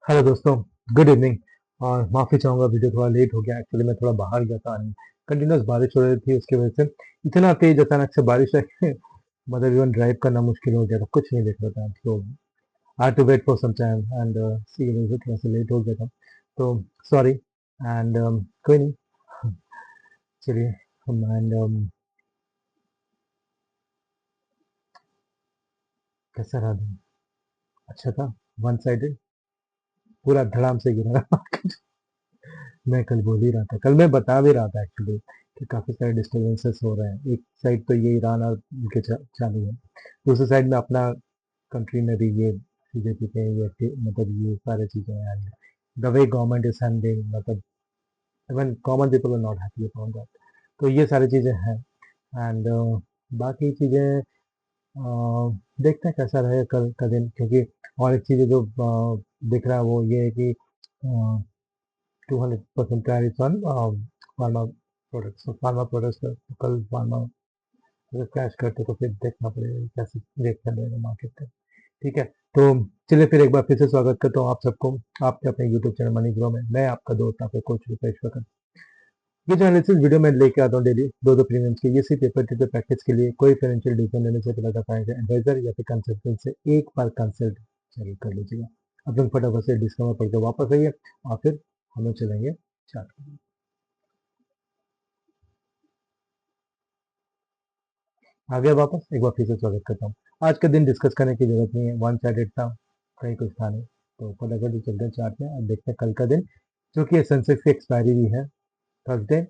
Hello दोस्तों, good evening. और माफ़ी चाहूँगा, वीडियो थोड़ा लेट हो गया। एक्चुअली मैं थोड़ा बाहर गया था, कंटिन्यूस बारिश हो रही थी, उसकी वजह से इतना तेज अचानक से बारिश आई कि मतलब इवन ड्राइव करना मुश्किल हो गया था, कुछ नहीं देख रहा था। तो I to wait for some time and see वजह से थोड़ा सा लेट हो गया था। तो सॉरी एंड कोई नहीं। चलिए हम एंड कैसा रहा दिन? अच्छा था। वन साइडेड पूरा धड़ाम से गिरा। मैं कल बोल ही रहा था, कल मैं बता भी रहा था एक्चुअली कि काफ़ी सारे डिस्टर्बेंसेस हो रहे हैं। एक साइड तो ये ईरान और उनके चालू है, दूसरी साइड में अपना कंट्री में भी ये चीज़ें चीज़ें ये मतलब ये सारी चीज़ें हैं। The way government is handling, मतलब even common people are not happy about that. तो ये सारी चीज़ें हैं एंड बाकी चीज़ें देखते हैं कैसा रहेगा कल का दिन, क्योंकि और एक चीज़ जो दिख रहा है वो ये है कि 200% tariffs on फार्मा प्रोडक्ट्स। तो फार्मा प्रोडक्ट्स का तो कल फार्मा अगर क्रैश करते तो फिर देखना पड़ेगा कि कैसे रिएक्ट कर रहेगा मार्केट का। ठीक है, तो चलिए फिर एक बार फिर से स्वागत करता हूँ आप सबको आपके अपने यूट्यूब चैनल मनी ग्रो में। मैं आपका दोस्त आपका कोच रुपेश वकत। ये जो एनालिसिस वीडियो मैं लेके आता हूँ डेली दो प्रीमियम्स की, ये सिर्फ पेपर टू पेपर प्रैक्टिस के लिए। कोई फाइनेंशियल डिसीजन लेने से पहले फाइनेंशियल एडवाइजर या फिर कंसल्टेंट से एक बार कंसल्ट जरूर कर लीजिएगा। अब लोग फटाफट से डिस्कवर पढ़ के वापस आइए और फिर हम लोग चलेंगे चार्ट। आ गया वापस, एक बार फिर से स्वागत करता हूँ। आज का दिन डिस्कस करने की जरूरत नहीं है, वन साइडेड था, कहीं कुछ था नहीं। तो फटाफट ही चलते हैं चार्ट में और देखते हैं कल का दिन, जो कि सेंसेक्स की एक्सपायरी भी है थर्सडे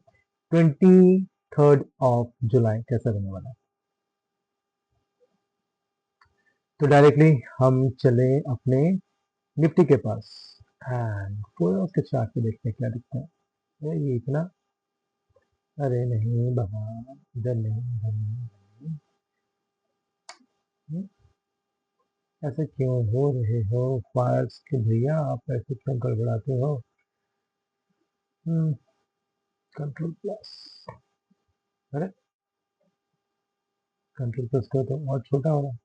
23 जुलाई कैसा रहने वाला है। तो डायरेक्टली हम चले अपने निफ्टी के पास एंड पूरा उसके चार्ट पे देखते हैं क्या दिखता है। ये इतना, अरे नहीं बाबा, इधर नहीं, इधर नहीं। ऐसे क्यों हो रहे हो फायर्स के भैया, आप ऐसे क्यों गड़बड़ाते हो? कंट्रोल प्लस, अरे कंट्रोल प्लस को तो और छोटा हो रहा है।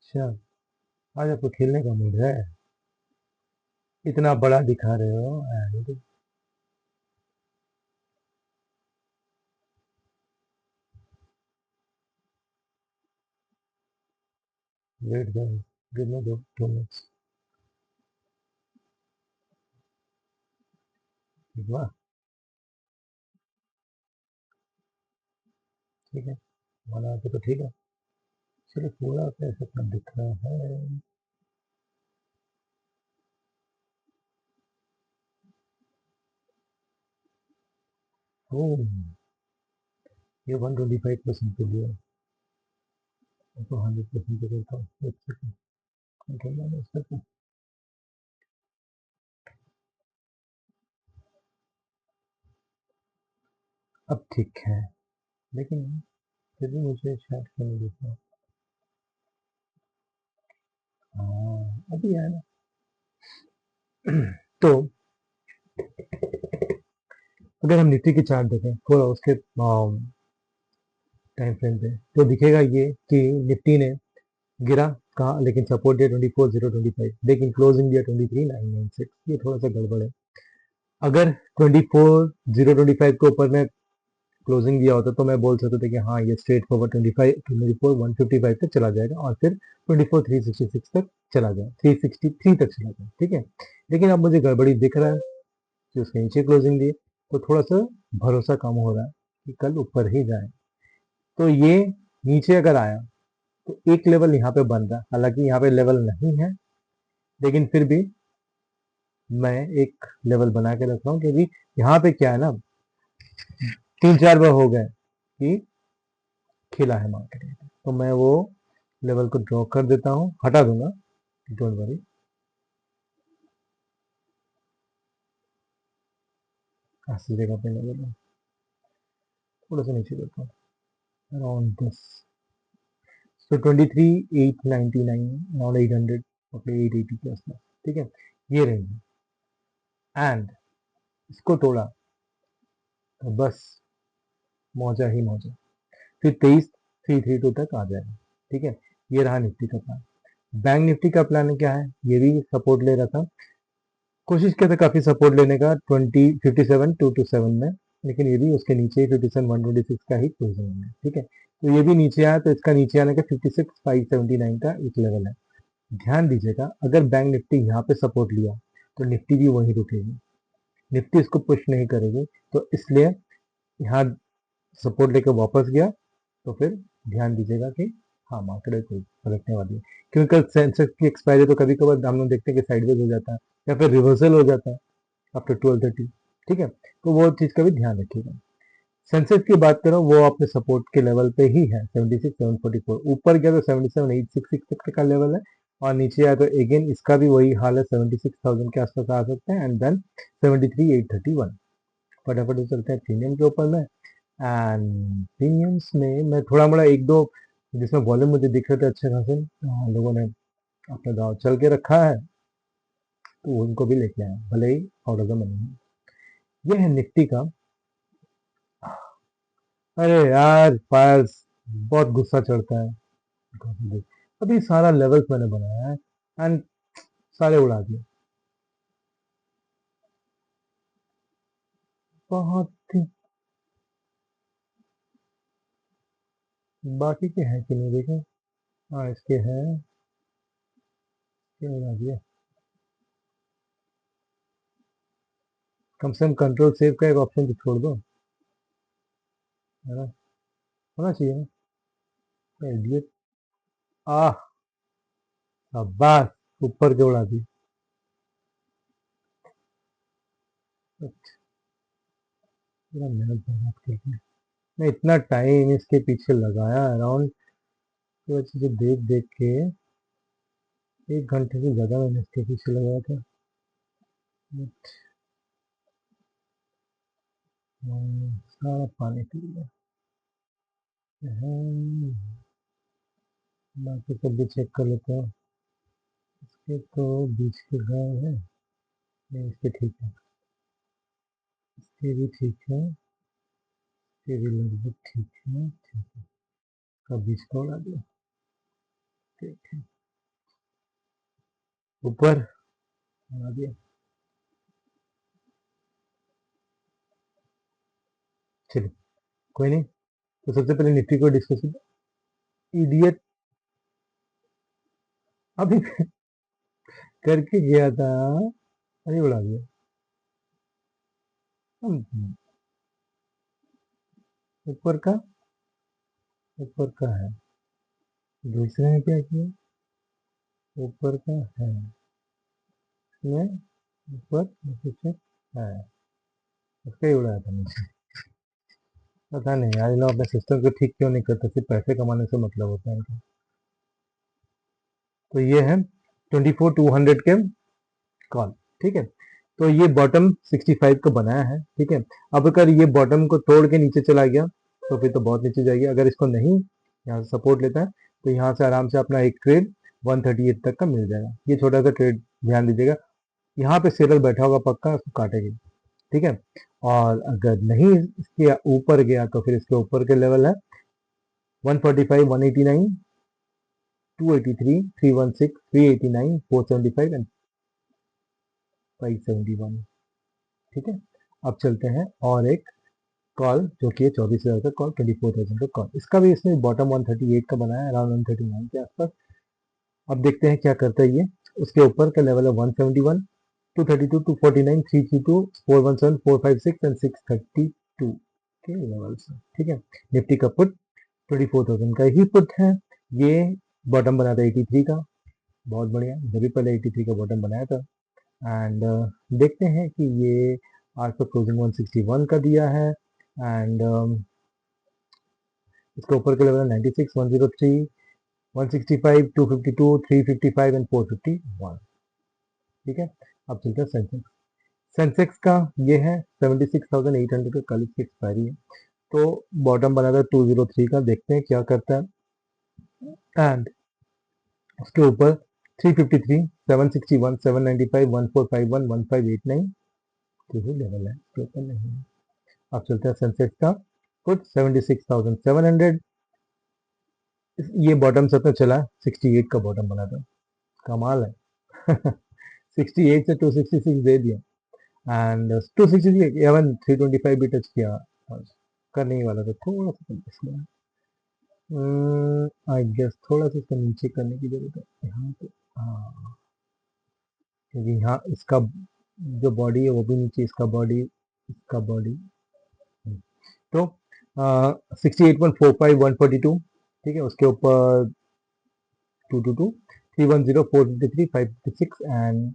अच्छा, आज आपको खेलने का मूड है, इतना बड़ा दिखा रहे हो and wait guys, give me दो 2 मिनट्स। वाह, ठीक है, बना के तो ठीक है। चलो पूरा कैसे अपना दिख रहा है। ओ, ये 125% के लिए, तो 100% पे करता हूँ। एक सेकंड, कंट्रोल माइनस करके अब ठीक है, लेकिन फिर भी मुझे शायद क्यों नहीं दिख रहा। हाँ अभी है ना। तो अगर हम निफ्टी की चार्ट देखें थोड़ा उसके टाइम फ्रेम पे, तो दिखेगा ये कि निफ्टी ने गिरा कहा, लेकिन सपोर्ट दिया 24,025, लेकिन क्लोजिंग दिया 23,996। ये थोड़ा सा गड़बड़ है। अगर 24,025 के ऊपर में क्लोजिंग दिया होता तो मैं बोल सकता था कि हाँ ये स्ट्रेट फॉरवर्ड 24,155 तक चला जाएगा और फिर 24,366 तक चला जाए, 363 तक चला जाए, ठीक है। लेकिन अब मुझे गड़बड़ी दिख रहा है कि उसके नीचे क्लोजिंग दी, तो थोड़ा सा भरोसा कम हो रहा है कि कल ऊपर ही जाए। तो ये नीचे अगर आया तो एक लेवल यहाँ पे बन रहा है, हालांकि यहाँ पे लेवल नहीं है, लेकिन फिर भी मैं एक लेवल बना के रख रहा हूँ, क्योंकि यहाँ पे क्या है ना, 3-4 बार हो गए कि खिला है मार्केट में। तो मैं वो लेवल को ड्रॉ कर देता हूँ, हटा दूंगा, डोंट वरी। ऐसी जगह पे लेवल है, थोड़ा सा नीचे देता हूँ around this. So 23,899, around 800, okay 880 के आसपास, ठीक है, ये रेंज है। एंड इसको तोड़ा तो बस मौजा ही मौजा, फिर 23,332 तक आ जाएगा, ठीक है। ये रहा निफ्टी का प्लान। बैंक निफ्टी का प्लान क्या है, ये भी सपोर्ट ले रहा था, कोशिश किया था काफी सपोर्ट लेने का 57,227 में, लेकिन ये भी उसके नीचे ही 57,126 का ही क्लोजिंग है। ठीक है, तो ये भी नीचे आया, तो इसका नीचे आने का 56,579 का एक लेवल है। ध्यान दीजिएगा, अगर बैंक निफ्टी यहाँ पे सपोर्ट लिया तो निफ्टी भी वहीं रुकेगी, निफ्टी इसको पुश नहीं करेगी, तो इसलिए यहाँ सपोर्ट लेकर वापस गया, तो फिर ध्यान दीजिएगा कि हाँ मार्केट कोई पलटने वाली है, क्योंकि कल सेंसेक्स की एक्सपायरी तो कभी कभार हम लोग देखते हैं कि साइडवेज हो जाता है या फिर रिवर्सल हो जाता है आफ्टर 12:30। ठीक है, तो वो चीज़ का भी ध्यान रखिएगा। सेंसेक्स की बात करो, वो अपने सपोर्ट के लेवल पे ही है 76,744, ऊपर गया तो 77,866 का लेवल है, और नीचे आया तो अगेन इसका भी वही हाल है, 76,000 के आसपास आ सकते हैं, एंड देन 73,831। फटाफट से चलते हैं प्रीमियम के ऊपर में। एंड प्रीमियम्स में मैं थोड़ा मोड़ा एक दो जिसमें वॉल्यूम मुझे दिख रहे थे अच्छे खासे, लोगों ने अपना दाव चल के रखा है, तो उनको भी लेके आए, भले ही आउट ऑफ द मनी है। ये है निफ्टी का। अरे यार फायर्स, बहुत गुस्सा चढ़ता है। अभी सारा लेवल्स मैंने बनाया है एंड सारे उड़ा दिए, बहुत ही। बाकी के हैं कि नहीं देखे, हाँ इसके हैं, क्या उड़ा दिया। कम से कम कंट्रोल सेव का एक ऑप्शन तो छोड़ दो, है ना, होना चाहिए ना इडियट। आह, शाबाश, ऊपर के उड़ा दी। पूरा मेहनत बर्बाद कर दी। मैं इतना टाइम इसके पीछे लगाया अराउंड, तो अच्छे से देख देख के 1 घंटे से ज़्यादा मैंने इसके पीछे लगाया था। सारा पानी पी लिया। बाकी सब भी चेक कर लेते हैं। इसके तो बीच के गए हैं, नहीं इसके ठीक है, इसके भी ठीक है, इसके भी लगभग ठीक है, ठीक है। का बीच का उड़ा दिया, ठीक है, ऊपर उड़ा दिया। चलिए, कोई नहीं, तो सबसे पहले निफ्टी को डिस्कस, इडियट अभी करके गया था, अरे उड़ा दिया। ऊपर का, ऊपर का है, दूसरे ने क्या किया, ऊपर का है, इसमें ऊपर नीचे है, उसका ही उड़ाया था नीचे। पता नहीं यार, इन लोग अपने सिस्टम को ठीक क्यों नहीं करते, सिर्फ पैसे कमाने से मतलब होता है इनका। तो ये है 24,200 के कॉल। ठीक है, तो ये बॉटम 65 का बनाया है। ठीक है, अब अगर ये बॉटम को तोड़ के नीचे चला गया तो फिर तो बहुत नीचे जाएगी, अगर इसको नहीं यहाँ से सपोर्ट लेता है तो यहाँ से आराम से अपना एक ट्रेड 138 तक का मिल जाएगा। ये छोटा सा ट्रेड ध्यान दीजिएगा, यहाँ पे सेलर बैठा होगा पक्का, उसको काटेगी। ठीक है, और अगर नहीं इसके ऊपर गया तो फिर इसके ऊपर के लेवल है 145, 189, 283, 316, 389, 475 एंड 571। ठीक है, अब चलते हैं और एक कॉल जो कि है 24,000 का कॉल, 24,000 का कॉल, इसका भी इसने बॉटम 138 का बनाया है, अराउंड 139 के आसपास। अब देखते हैं क्या करता है ये। उसके ऊपर का लेवल है 171, 232, 249, 332, 417, 456 एंड 632 के लेवल से। ठीक है, निफ्टी का पुट 24,000 का ही पुट है। ये बॉटम बना था 83 का, बहुत बढ़िया, जब भी पहले 83 का बॉटम बनाया था। एंड देखते हैं कि ये आज तो क्लोजिंग 161 का दिया है, एंड इसके ऊपर के लेवल 96, 103, 165, 252, 355 एंड 451। ठीक है, अब चलते हैं सेंसेक्स। सेंसेक्स का ये है 76,800 का, कल इसकी एक्सपायरी है, तो बॉटम बना था 203 का, देखते हैं क्या करता है। एंड उसके ऊपर 353, 761, 795, 1451, 1589 के ही लेवल है, इसके ऊपर नहीं है। अब चलते हैं सेंसेक्स का पुट 76,700, ये बॉटम से तो चला 68 का बॉटम बना था, कमाल है। 68 से 266 दे दिया एंड 266 इवन 325 भी टच किया, करने ही वाला था, थोड़ा सा इसमें आई गेस थोड़ा सा इसको नीचे करने की जरूरत है यहाँ पे। हाँ, क्योंकि यहाँ इसका जो बॉडी है वो भी नीचे, इसका बॉडी, इसका बॉडी। तो 68.45 142, ठीक है, उसके ऊपर 222 310 453 556 एंड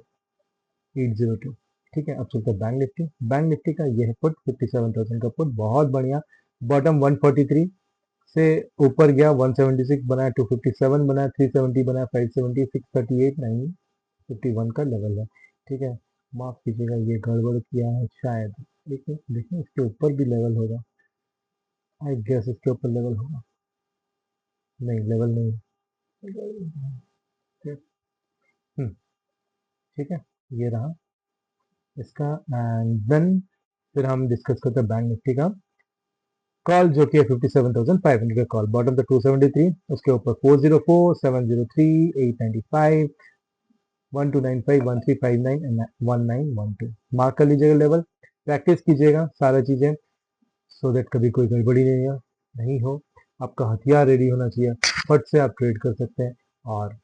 802, ठीक है। अब चलते हैं बैंक निफ्टी। बैंक निफ्टी का यह पुट 57,000 का पुट बहुत बढ़िया, बॉटम 143 से ऊपर गया, 176 बनाया, 257 बनाया, 370 बनाया, 570, 638, 951 का लेवल है, ठीक है। माफ कीजिएगा ये गड़बड़ किया है शायद, लेकिन देखिए इसके ऊपर भी लेवल होगा, आई गेस इसके ऊपर लेवल होगा, नहीं लेवल नहीं है। हम्म, ठीक है, ये रहा इसका। एंड देन फिर हम डिस्कस करते हैं बैंक निफ्टी का कॉल, जो कि है 57,500 का कॉल, बॉटम पे 273, उसके ऊपर 404 703 895 1295 1359 एंड 1912, मार्क कर लीजिएगा लेवल, प्रैक्टिस कीजिएगा सारा चीजें, सो दैट कभी कोई गड़बड़ी नहीं हो। आपका हथियार रेडी होना चाहिए, फट से आप ट्रेड कर सकते हैं। और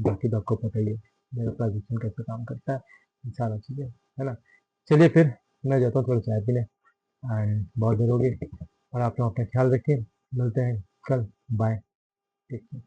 बाकी तो आपको पता ही है मेरा पोजीशन कैसे काम करता है, इन सारा चीजें, है ना। चलिए फिर मैं जाता हूँ थोड़ा चाय पीने, एंड बहुत देर हो गई, और आप लोग अपना ख्याल रखिए, मिलते हैं कल, बाय, टेक केयर।